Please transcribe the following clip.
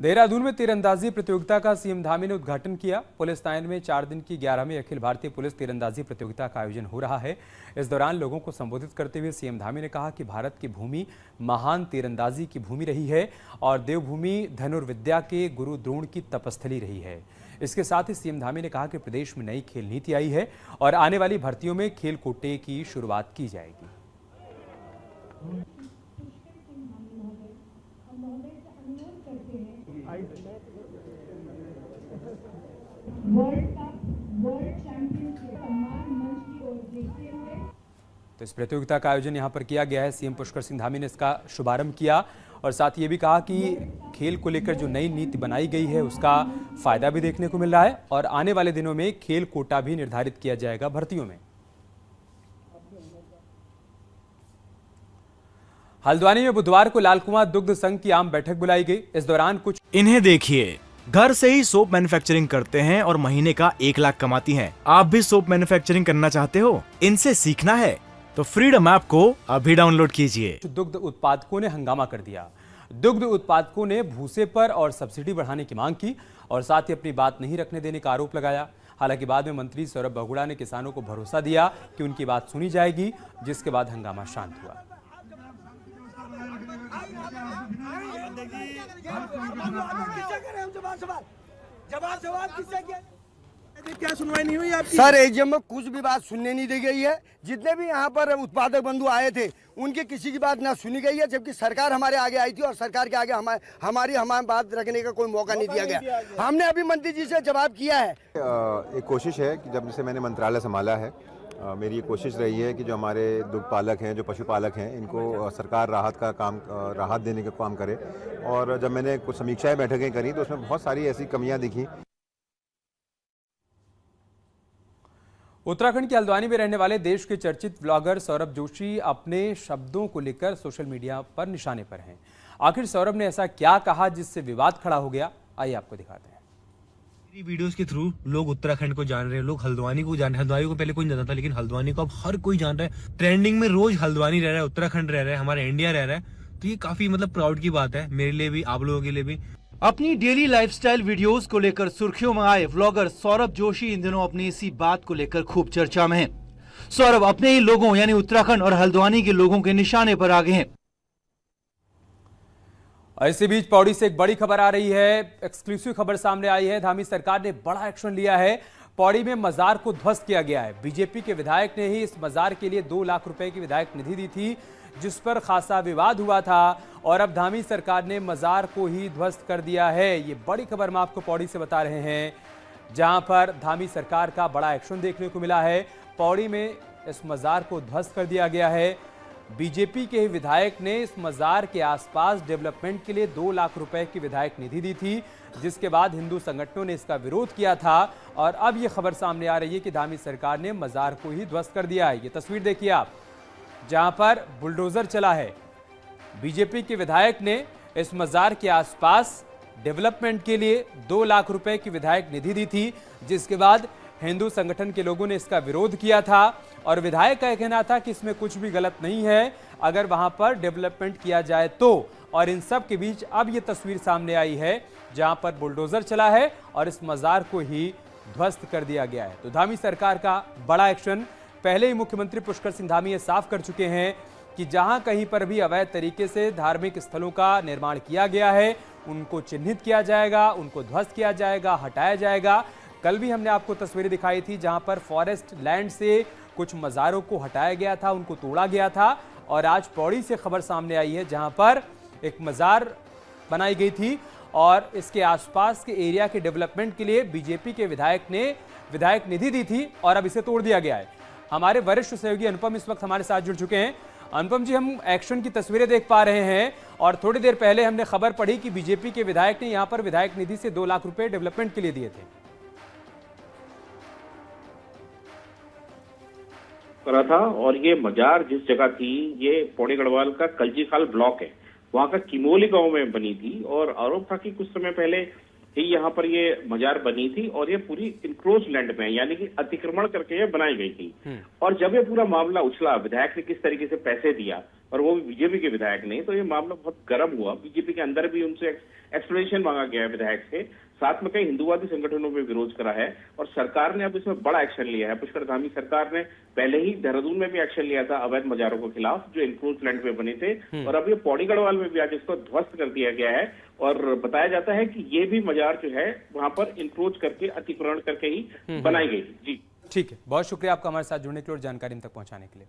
देहरादून में तीरंदाजी प्रतियोगिता का सीएम धामी ने उद्घाटन किया। पुलिस लाइन में 4 दिन की 11वीं अखिल भारतीय पुलिस तीरंदाजी प्रतियोगिता का आयोजन हो रहा है। इस दौरान लोगों को संबोधित करते हुए सीएम धामी ने कहा कि भारत की भूमि महान तीरंदाजी की भूमि रही है और देवभूमि धनुर्विद्या के गुरु द्रोण की तपस्थली रही है। इसके साथ ही सीएम धामी ने कहा कि प्रदेश में नई खेल नीति आई है और आने वाली भर्तियों में खेल कोटे की शुरुआत की जाएगी। तो इस प्रतियोगिता का आयोजन यहां पर किया गया है। सीएम पुष्कर सिंह धामी ने इसका शुभारंभ किया और साथ ये भी कहा कि खेल को लेकर जो नई नीति बनाई गई है उसका फायदा भी देखने को मिल रहा है और आने वाले दिनों में खेल कोटा भी निर्धारित किया जाएगा भर्तियों में। हल्द्वानी में बुधवार को लाल कुआं दुग्ध संघ की आम बैठक बुलाई गई। इस दौरान कुछ इन्हें देखिए, घर से ही सोप मैन्युफैक्चरिंग करते हैं और महीने का 1 लाख कमाती हैं। आप भी सोप मैन्युफैक्चरिंग करना चाहते हो? इनसे सीखना है तो फ्रीडम ऐप को अभी डाउनलोड कीजिए। दुग्ध उत्पादकों ने हंगामा कर दिया। दुग्ध उत्पादकों ने भूसे पर और सब्सिडी बढ़ाने की मांग की और साथ ही अपनी बात नहीं रखने देने का आरोप लगाया। हालांकि बाद में मंत्री सौरभ बगुड़ा ने किसानों को भरोसा दिया कि उनकी बात सुनी जाएगी, जिसके बाद हंगामा शांत हुआ। क्या सुनवाई नहीं हुई आपकी? सर एजीएम में कुछ भी बात सुनने नहीं दी गई है। जितने भी यहाँ पर उत्पादक बंधु आए थे उनकी किसी की बात ना सुनी गई है, जबकि सरकार हमारे आगे आई थी और सरकार के आगे हमारी बात रखने का कोई मौका नहीं दिया गया। हमने अभी मंत्री जी से जवाब किया है। एक कोशिश है कि जब से मैंने मंत्रालय संभाला है, मेरी ये कोशिश रही है कि जो हमारे दुग्ध पालक हैं, जो पशुपालक हैं, इनको सरकार राहत देने का काम करे। और जब मैंने कुछ समीक्षाएं बैठकें करी तो उसमें बहुत सारी ऐसी कमियां दिखी। उत्तराखंड के हल्द्वानी में रहने वाले देश के चर्चित ब्लॉगर सौरभ जोशी अपने शब्दों को लेकर सोशल मीडिया पर निशाने पर हैं। आखिर सौरभ ने ऐसा क्या कहा जिससे विवाद खड़ा हो गया? आइए आपको दिखाते हैं। मेरी वीडियोस के थ्रू लोग उत्तराखंड को जान रहे हैं, लोग हल्द्वानी को जान रहे हैं। हल्द्वानी को पहले कोई नहीं जानता था, लेकिन हल्द्वानी को अब हर कोई जान रहा है। ट्रेंडिंग में रोज हल्द्वानी रह रहा है, उत्तराखंड रह रहा है, हमारा इंडिया रह रहा है। तो ये काफी प्राउड की बात है मेरे लिए भी, आप लोगों के लिए भी। अपनी डेली लाइफस्टाइल वीडियोस को लेकर सुर्खियों में आए व्लॉगर सौरभ जोशी इन दिनों अपनी इसी बात को लेकर खूब चर्चा में हैं। सौरभ अपने ही लोगों यानी उत्तराखंड और हल्द्वानी के लोगों के निशाने पर आ गए हैं। इसी बीच पौड़ी से एक बड़ी खबर आ रही है। एक्सक्लूसिव खबर सामने आई है। धामी सरकार ने बड़ा एक्शन लिया है। पौड़ी में मजार को ध्वस्त किया गया है। बीजेपी के विधायक ने ही इस मजार के लिए 2 लाख रुपए की विधायक निधि दी थी, जिस पर खासा विवाद हुआ था और अब धामी सरकार ने मजार को ही ध्वस्त कर दिया है। ये बड़ी खबर हम आपको पौड़ी से बता रहे हैं, जहां पर धामी सरकार का बड़ा एक्शन देखने को मिला है। पौड़ी में इस मजार को ध्वस्त कर दिया गया है। बीजेपी के विधायक ने इस मजार के आसपास डेवलपमेंट के लिए 2 लाख रुपए की विधायक निधि दी थी, जिसके बाद हिंदू संगठनों ने इसका विरोध किया था और अब यह खबर सामने आ रही है कि धामी सरकार ने मजार को ही ध्वस्त कर दिया है। ये तस्वीर देखिए आप, जहां पर बुलडोजर चला है। बीजेपी के विधायक ने इस मजार के आसपास डेवलपमेंट के लिए 2 लाख रुपए की विधायक निधि दी थी, जिसके बाद हिंदू संगठन के लोगों ने इसका विरोध किया था और विधायक का कहना था कि इसमें कुछ भी गलत नहीं है अगर वहां पर डेवलपमेंट किया जाए तो। और इन सब के बीच अब ये तस्वीर सामने आई है जहां पर बुलडोजर चला है और इस मजार को ही ध्वस्त कर दिया गया है। तो धामी सरकार का बड़ा एक्शन। पहले ही मुख्यमंत्री पुष्कर सिंह धामी ये साफ कर चुके हैं कि जहां कहीं पर भी अवैध तरीके से धार्मिक स्थलों का निर्माण किया गया है उनको चिन्हित किया जाएगा, उनको ध्वस्त किया जाएगा, हटाया जाएगा। कल भी हमने आपको तस्वीरें दिखाई थी जहां पर फॉरेस्ट लैंड से कुछ मज़ारों को हटाया गया था, उनको तोड़ा गया था। और आज पौड़ी से खबर सामने आई है जहां पर एक मज़ार बनाई गई थी और इसके आसपास के एरिया के डेवलपमेंट के लिए बीजेपी के विधायक ने विधायक निधि दी थी और अब इसे तोड़ दिया गया है। हमारे वरिष्ठ सहयोगी अनुपम इस वक्त हमारे साथ जुड़ चुके हैं। अनुपम जी, हम एक्शन की तस्वीरें देख पा रहे हैं और थोड़ी देर पहले हमने खबर पढ़ी कि बीजेपी के विधायक ने यहां पर विधायक निधि से 2 लाख रुपए डेवलपमेंट के लिए दिए थे। करा था और ये मजार जिस जगह थी ये पौड़ी गढ़वाल का कलजी खाल ब्लॉक है, वहां का किमोली गांव में बनी थी और आरोप था कि कुछ समय पहले ही यहाँ पर ये मजार बनी थी और ये पूरी इंक्रोच लैंड में यानी कि अतिक्रमण करके ये बनाई गई थी। और जब ये पूरा मामला उछला, विधायक ने किस तरीके से पैसे दिया और वो भी बीजेपी के विधायक ने, तो ये मामला बहुत गर्म हुआ। बीजेपी के अंदर भी उनसे एक्सप्लेनेशन मांगा गया है विधायक से, साथ में कई हिंदुवादी संगठनों में विरोध करा है और सरकार ने अब इसमें बड़ा एक्शन लिया है। पुष्कर धामी सरकार ने पहले ही देहरादून में भी एक्शन लिया था अवैध मजारों के खिलाफ जो इंक्रोच लैंड में बने थे, और अब ये पौड़ी गढ़वाल में भी आज इसको ध्वस्त कर दिया गया है और बताया जाता है कि ये भी मजार जो है वहां पर इंक्रोच करके अतिक्रमण करके ही बनाई गई थी। जी ठीक है, बहुत शुक्रिया आपका हमारे साथ जुड़ने के लिए और जानकारी हम तक पहुंचाने के लिए।